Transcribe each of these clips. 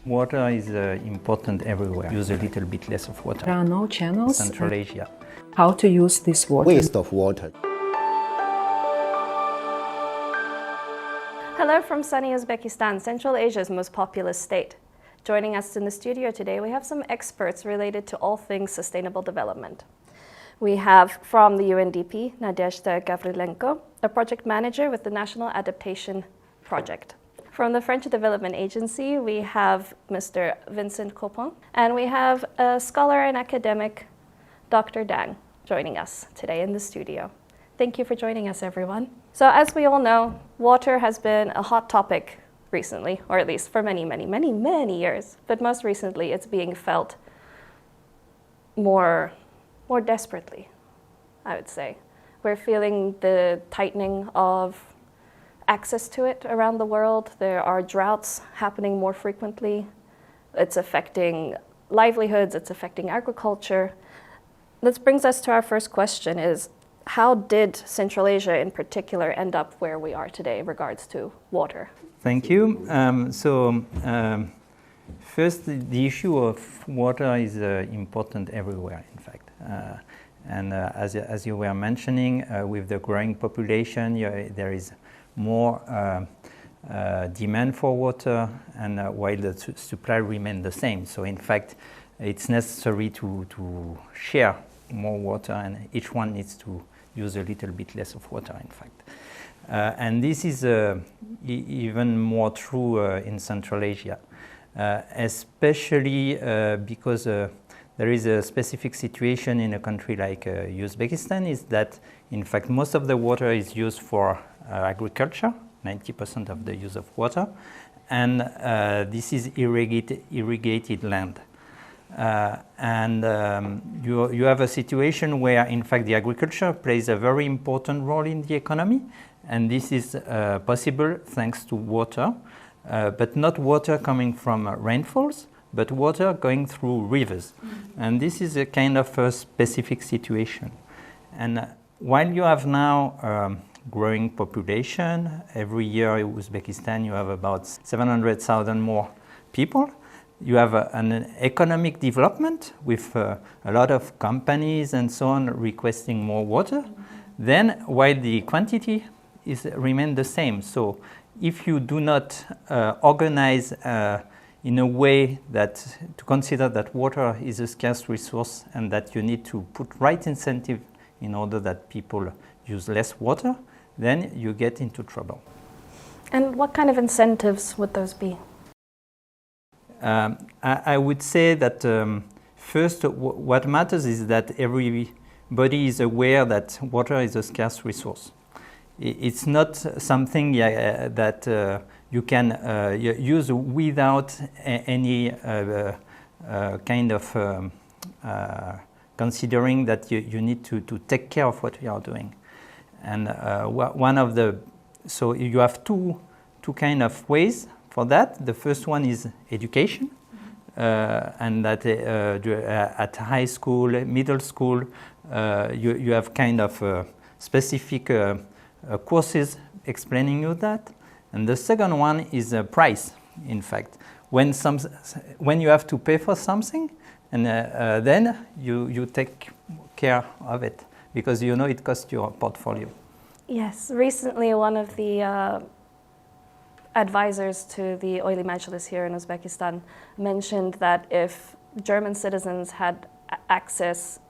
Water is important everywhere. Use a little bit less of water. There are no channels. Central Asia. How to use this water? Waste of water. Hello from sunny Uzbekistan, Central Asia's most populous state. Joining us in the studio today, we have some experts related to all things sustainable development. We have from the UNDP, Nadejda Gavrilenko, a project manager with the National Adaptation Project. From the French Development Agency, we have Mr. Vincent Caupin, and we have a scholar and academic, Dr. Dang, joining us today in the studio. Thank you for joining us, everyone. So as we all know, water has been a hot topic recently, or at least for many years. But most recently, it's being felt more desperately, I would say. We're feeling the tightening of access to it around the world. There are droughts happening more frequently. It's affecting livelihoods, it's affecting agriculture. This brings us to our first question is, how did Central Asia in particular end up where we are today in regards to water? Thank you. First, the issue of water is important everywhere, in fact. As you were mentioning, with the growing population, there is more demand for water, and while the supply remains the same. So in fact, it's necessary to share more water, and each one needs to use a little bit less of water, in fact. And this is even more true in Central Asia, especially because there is a specific situation in a country like Uzbekistan, is that in fact most of the water is used for agriculture, 90% of the use of water, and this is irrigated land. You have a situation where in fact the agriculture plays a very important role in the economy, and this is possible thanks to water, but not water coming from rainfalls, but water going through rivers. Mm-hmm. And this is a kind of a specific situation. And while you have now growing population, every year in Uzbekistan you have about 700,000 more people. You have an economic development with a lot of companies and so on requesting more water. Mm-hmm. Then while the quantity remain the same. So if you do not organize in a way that to consider that water is a scarce resource and that you need to put right incentive in order that people use less water, then you get into trouble. And what kind of incentives would those be? I would say that first what matters is that everybody is aware that water is a scarce resource. It's not something that you can use without any kind of considering that you need to take care of what you are doing. And so you have two kind of ways for that. The first one is education, and that at high school, middle school, you have kind of specific courses explaining you that. And the second one is price, in fact. When you have to pay for something, and then you take care of it, because you know it costs your portfolio. Yes, recently one of the advisors to the Oily Majlis here in Uzbekistan mentioned that if German citizens had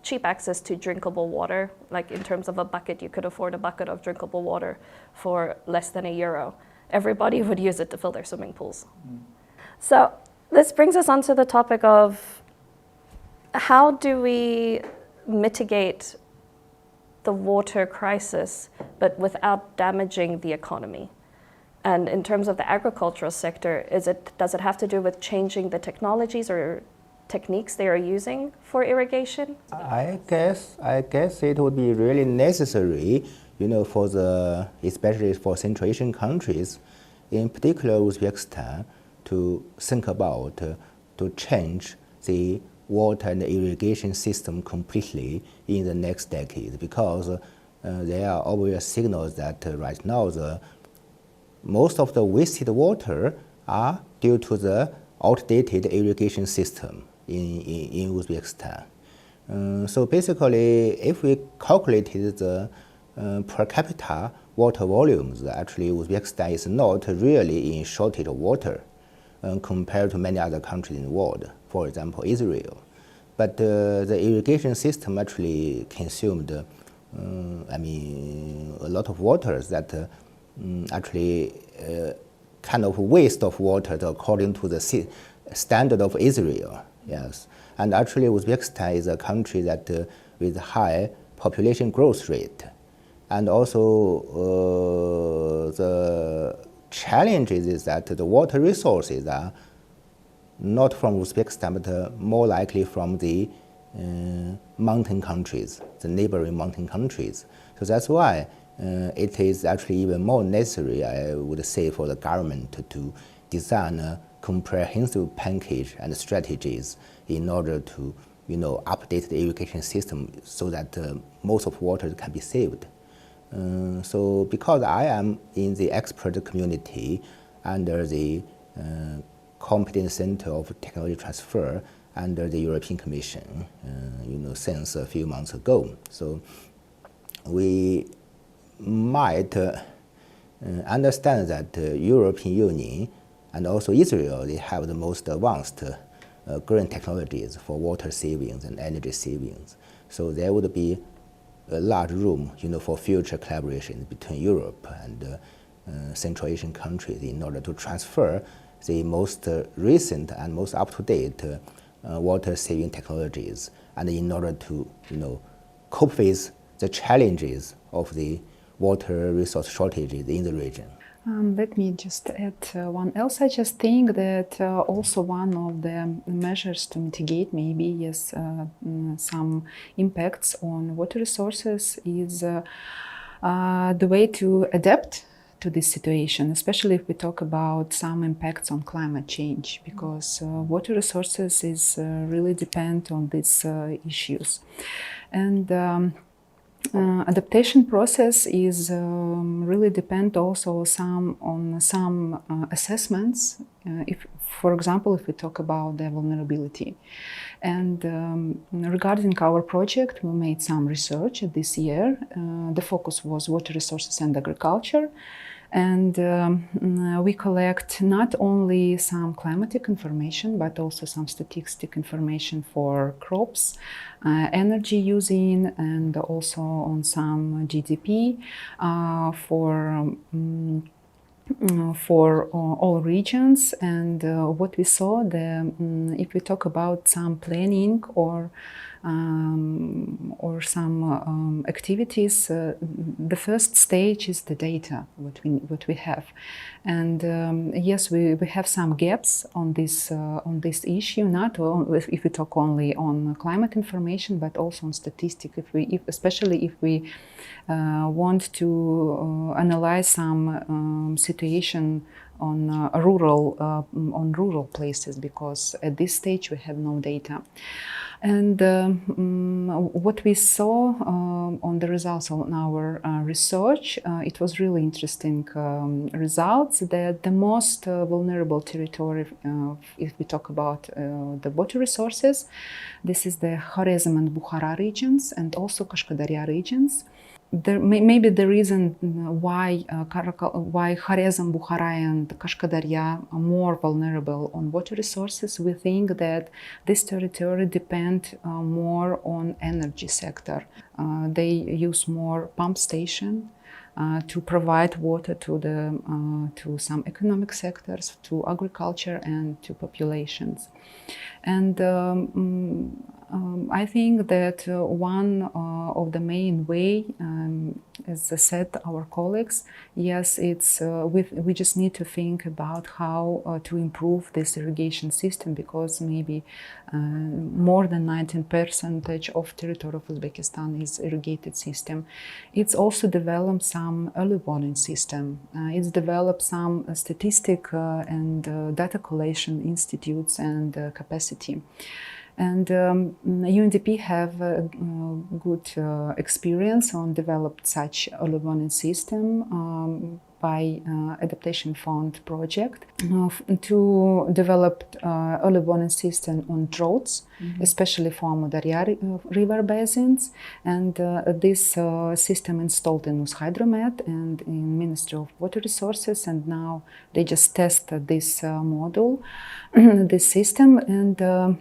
cheap access to drinkable water, like in terms of a bucket, you could afford a bucket of drinkable water for less than €1, everybody would use it to fill their swimming pools. Mm. So this brings us on to the topic of how do we mitigate the water crisis, but without damaging the economy? And in terms of the agricultural sector, does it have to do with changing the technologies or techniques they are using for irrigation? I guess it would be really necessary, especially for Central Asian countries, in particular Uzbekistan, to think about to change the water and irrigation system completely in the next decade, because there are obvious signals that right now most of the wasted water are due to the outdated irrigation system in Uzbekistan. So basically, if we calculated the per capita water volumes, actually Uzbekistan is not really in shortage of water compared to many other countries in the world, for example, Israel. But the irrigation system actually consumed, a lot of water that actually kind of waste of water according to the standard of Israel. Yes, and actually Uzbekistan is a country that with high population growth rate, and also the challenge is that the water resources are not from Uzbekistan, but more likely from the mountain countries, the neighboring mountain countries. So that's why it is actually even more necessary, I would say, for the government to design a comprehensive package and strategies in order to, update the irrigation system so that most of water can be saved. So because I am in the expert community under the Competence Center of Technology Transfer under the European Commission, since a few months ago. So we might understand that the European Union and also Israel, they have the most advanced green technologies for water savings and energy savings. So there would be a large room, for future collaboration between Europe and Central Asian countries in order to transfer the most recent and most up-to-date water-saving technologies, and in order to, cope with the challenges of the water resource shortages in the region. Let me just add one else. I just think that also one of the measures to mitigate maybe some impacts on water resources is the way to adapt to this situation, especially if we talk about some impacts on climate change, because water resources is really depend on these issues. And adaptation process is really depend also on some assessments. If, for example, if we talk about the vulnerability, and regarding our project, we made some research this year. The focus was water resources and agriculture. And we collect not only some climatic information, but also some statistic information for crops, energy using, and also on some GDP for all regions. And what we saw, if we talk about some planning or some activities, the first stage is the data, what we have. And yes, we have some gaps on this issue, not if we talk only on climate information, but also on statistics, especially if we want to analyze some situation on rural places, because at this stage we have no data. And what we saw on the results on our research, it was really interesting results that the most vulnerable territory, if we talk about the water resources, this is the Khwarezm and Bukhara regions, and also Kashkadarya regions. Maybe the reason why Khwarezm, Bukhara and Kashkadarya are more vulnerable on water resources, we think that this territory depend more on energy sector. They use more pump station to provide water to some economic sectors, to agriculture and to populations. And I think that one of the main way, as I said, our colleagues, yes, it's we just need to think about how to improve this irrigation system, because maybe more than 19% of territory of Uzbekistan is irrigated system. It's also developed some early warning system. It's developed some statistic and data collation institutes and capacity. And UNDP have good experience on developed such early warning system by Adaptation Fund project to develop early warning system on droughts, especially for Daryo river basins. And this system installed in Uzhydromet and in Ministry of Water Resources, and now they just tested this model, this system. And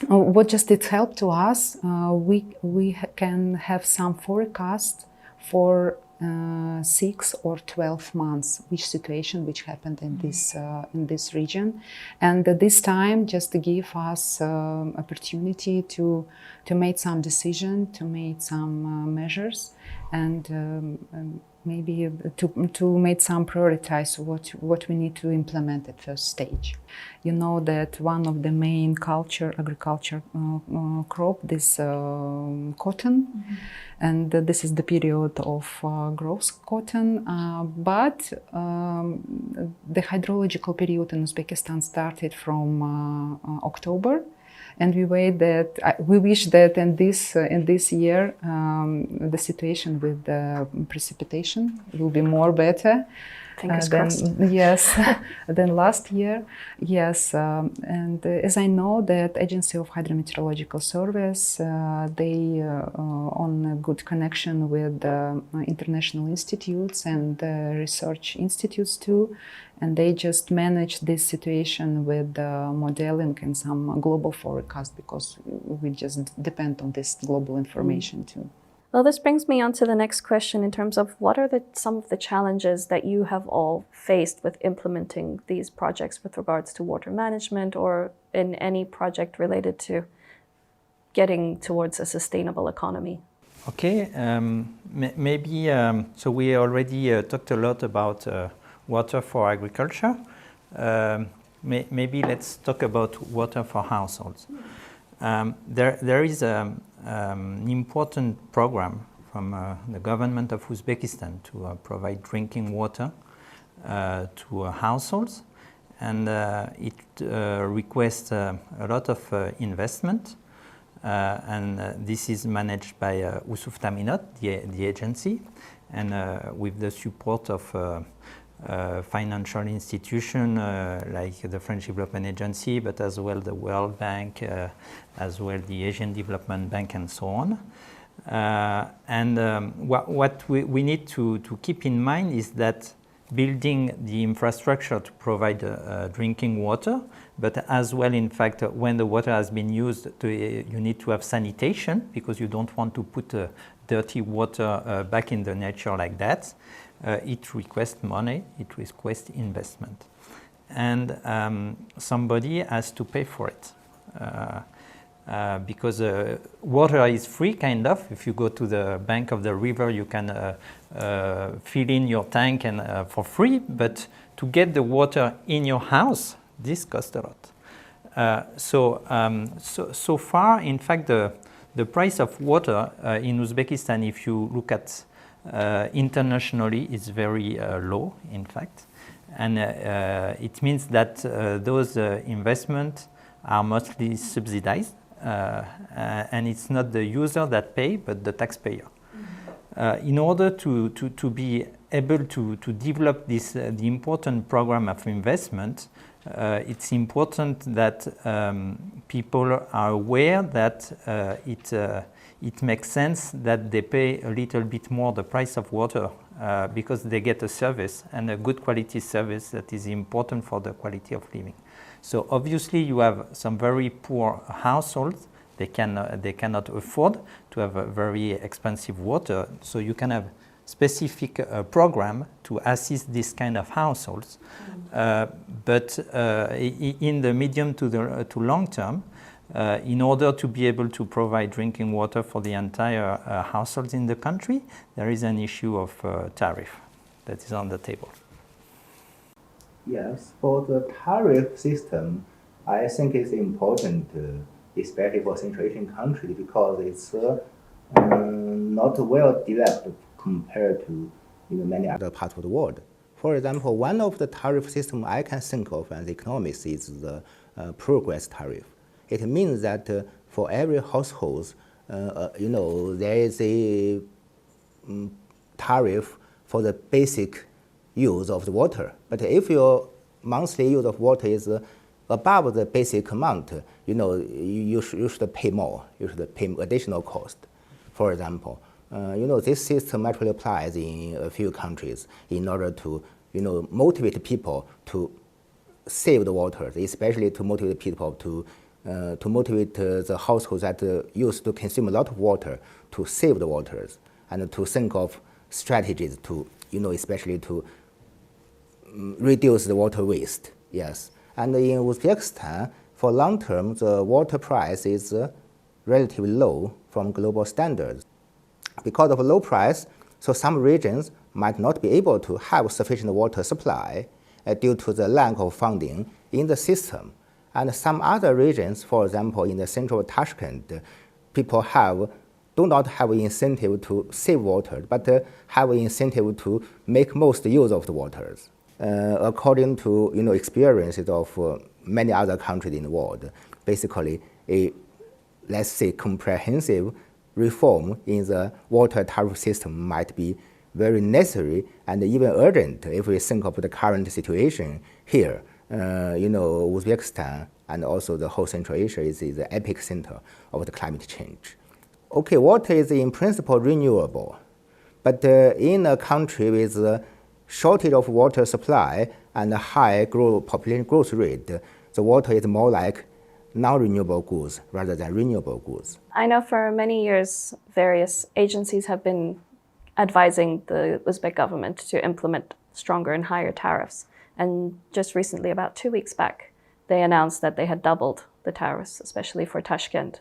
what just it helped to us, we can have some forecast for 6 or 12 months, which situation which happened in this region, and this time just to give us opportunity to make some decision, to make some measures, and maybe to make some prioritize what we need to implement at first stage. You know that one of the main agriculture crop is cotton, and this is the period of growth cotton. But the hydrological period in Uzbekistan started from October. And we wish that in this year the situation with the precipitation will be more better than last year. Yes, and as I know that Agency of Hydrometeorological Service, they on a good connection with international institutes and research institutes too, and they just manage this situation with modeling and some global forecast, because we just depend on this global information too. Well, this brings me on to the next question in terms of what are some of the challenges that you have all faced with implementing these projects with regards to water management or in any project related to getting towards a sustainable economy? Okay, maybe, so we already talked a lot about water for agriculture. Maybe let's talk about water for households. There is an important program from the government of Uzbekistan to provide drinking water to households, and it requests a lot of investment, and this is managed by Uzbekistan, the agency, and with the support of financial institution like the French Development Agency, but as well the World Bank, as well the Asian Development Bank, and so on. What we need to keep in mind is that building the infrastructure to provide drinking water, but as well, in fact, when the water has been used, you need to have sanitation, because you don't want to put dirty water back in the nature like that. It requests money, it requests investment. And somebody has to pay for it. Because water is free, kind of. If you go to the bank of the river, you can fill in your tank and for free. But to get the water in your house, this costs a lot. So far, in fact, the price of water in Uzbekistan, if you look at internationally, is very low, in fact. And it means that those investments are mostly subsidized. And it's not the user that pay, but the taxpayer. In order to be able to develop this the important program of investment, it's important that people are aware that it makes sense that they pay a little bit more the price of water because they get a service, and a good quality service that is important for the quality of living. So obviously you have some very poor households, they cannot afford to have a very expensive water, so you can have specific program to assist this kind of households. But in the medium to long term, in order to be able to provide drinking water for the entire households in the country, there is an issue of tariff that is on the table. Yes, for the tariff system, I think it's important, especially for Central Asian countries, because it's not well developed compared to many other parts of the world. For example, one of the tariff systems I can think of as economist is the progress tariff. It means that for every household, there is a tariff for the basic use of the water. But if your monthly use of water is above the basic amount, you should pay more. You should pay additional cost. For example, this system actually applies in a few countries in order to, motivate people to save the water, especially to motivate people to motivate the households that used to consume a lot of water to save the waters and to think of strategies to, especially to reduce the water waste. Yes. And in Uzbekistan, for long term, the water price is relatively low from global standards. Because of low price, so some regions might not be able to have sufficient water supply due to the lack of funding in the system. And some other regions, for example, in the central Tashkent, people do not have incentive to save water, but have incentive to make most use of the waters. According to experiences of many other countries in the world, basically let's say comprehensive reform in the water tariff system might be very necessary and even urgent if we think of the current situation here. Uzbekistan and also the whole Central Asia is the epicenter of the climate change. Okay, water is in principle renewable, but in a country with a shortage of water supply and a high population growth rate, the water is more like non-renewable goods rather than renewable goods. I know for many years various agencies have been advising the Uzbek government to implement stronger and higher tariffs. And just recently, about 2 weeks back, they announced that they had doubled the tariffs, especially for Tashkent.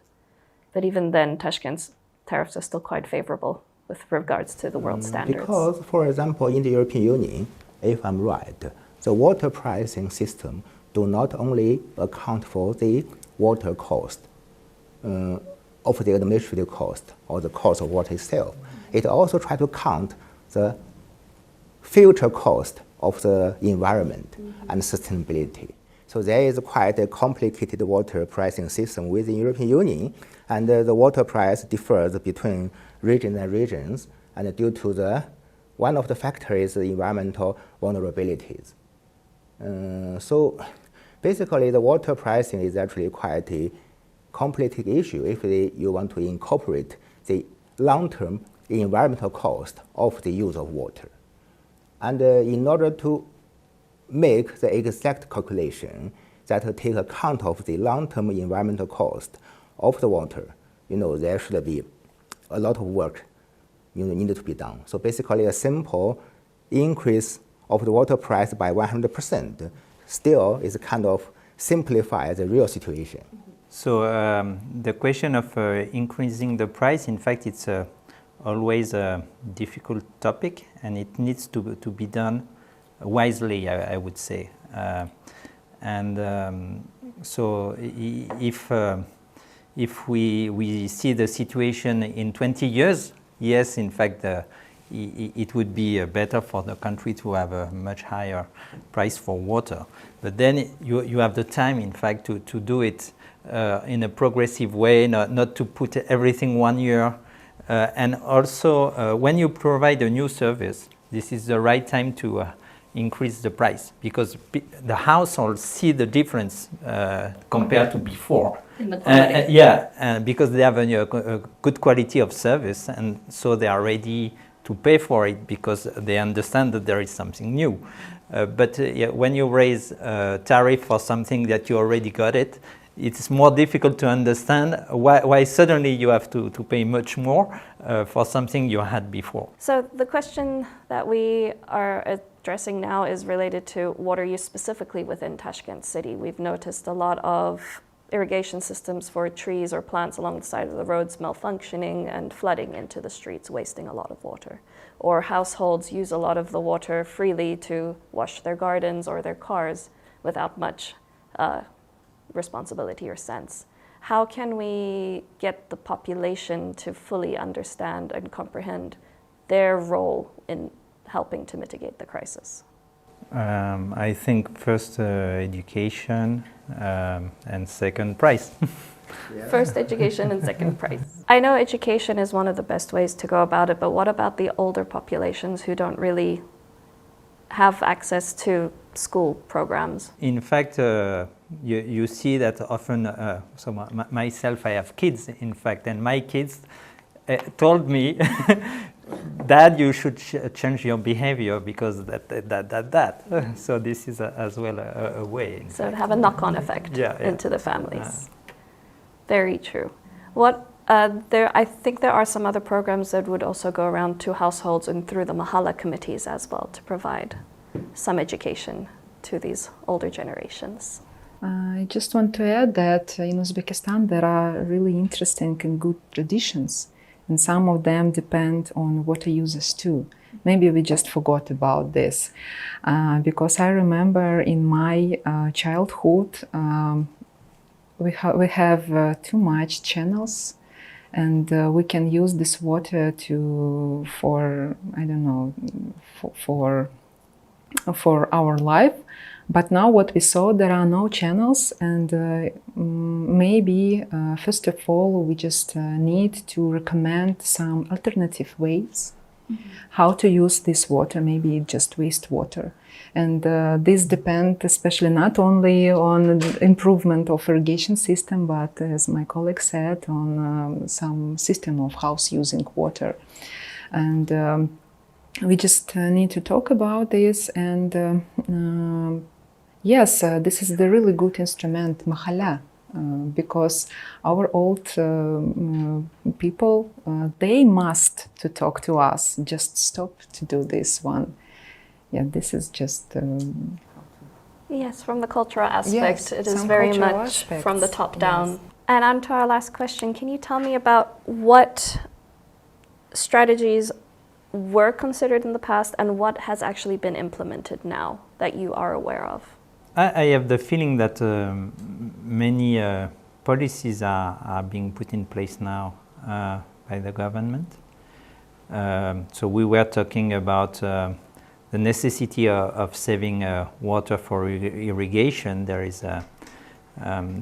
But even then, Tashkent's tariffs are still quite favorable with regards to the world standards. Because, for example, in the European Union, if I'm right, the water pricing system do not only account for the water cost of the administrative cost or the cost of water itself. It also tries to count the future cost of the environment and sustainability. So there is quite a complicated water pricing system within the European Union, and the water price differs between regions and regions, and due to one of the factors is the environmental vulnerabilities. So basically the water pricing is actually quite a complicated issue if you want to incorporate the long-term environmental cost of the use of water. And in order to make the exact calculation that take account of the long-term environmental cost of the water, there should be a lot of work needed to be done. So basically a simple increase of the water price by 100% still is kind of simplify the real situation. So the question of increasing the price, in fact, it's always a difficult topic, and it needs to be done wisely, I would say. So if we see the situation in 20 years, yes, in fact, it would be better for the country to have a much higher price for water. But then you have the time, in fact, to do it in a progressive way, not to put everything 1 year. And also, when you provide a new service, this is the right time to increase the price, because the households see the difference compared to before. In the quality. And because they have a good quality of service, and so they are ready to pay for it because they understand that there is something new. But when you raise a tariff for something that you already got it's more difficult to understand why suddenly you have to pay much more for something you had before. So the question that we are addressing now is related to water use specifically within Tashkent city. We've noticed a lot of irrigation systems for trees or plants along the side of the roads malfunctioning and flooding into the streets, wasting a lot of water. Or households use a lot of the water freely to wash their gardens or their cars without much responsibility or sense. How can we get the population to fully understand and comprehend their role in helping to mitigate the crisis? I think first education and second price. First education and second price. I know education is one of the best ways to go about it, but what about the older populations who don't really have access to school programs? In fact, you see that often, so myself, I have kids, in fact, and my kids told me, Dad, you should change your behavior because that. So this is as well a way. So to have a knock-on effect into the families. Very true. I think there are some other programs that would also go around to households and through the Mahalla committees as well to provide some education to these older generations. I just want to add that in Uzbekistan there are really interesting and good traditions, and some of them depend on water users too. Maybe we just forgot about this, because I remember in my childhood we have too much channels, and we can use this water for our life. But now what we saw, there are no channels, and maybe first of all we just need to recommend some alternative ways how to use this water, maybe just wastewater. And this depends especially not only on the improvement of irrigation system, but as my colleague said, on some system of house using water. And we just need to talk about this. And yes, this is the really good instrument, Mahalla, because our old people, they must to talk to us. Just stop to do this one. Yeah, this is just... yes, from the cultural aspect, it is very much from the top down. Yes. And on to our last question, can you tell me about what strategies were considered in the past and what has actually been implemented now that you are aware of? I have the feeling that many policies are being put in place now by the government. So we were talking about the necessity of saving water for irrigation. There is an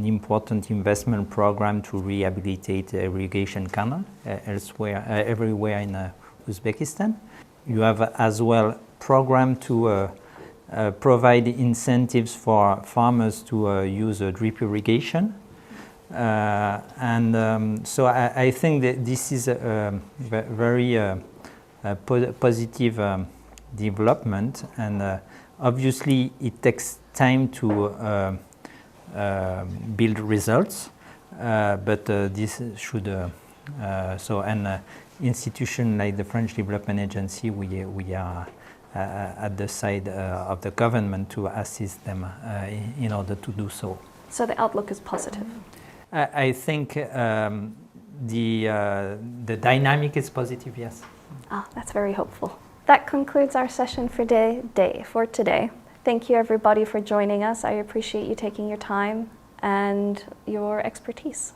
important investment program to rehabilitate irrigation canal everywhere in Uzbekistan. You have as well program to provide incentives for farmers to use drip irrigation. So I think that this is a very positive development, and obviously it takes time to build results, but this should institution like the French Development Agency, we are at the side of the government to assist them in order to do so. So the outlook is positive? I think the dynamic is positive, yes. Ah, that's very hopeful. That concludes our session for today. Thank you everybody for joining us. I appreciate you taking your time and your expertise.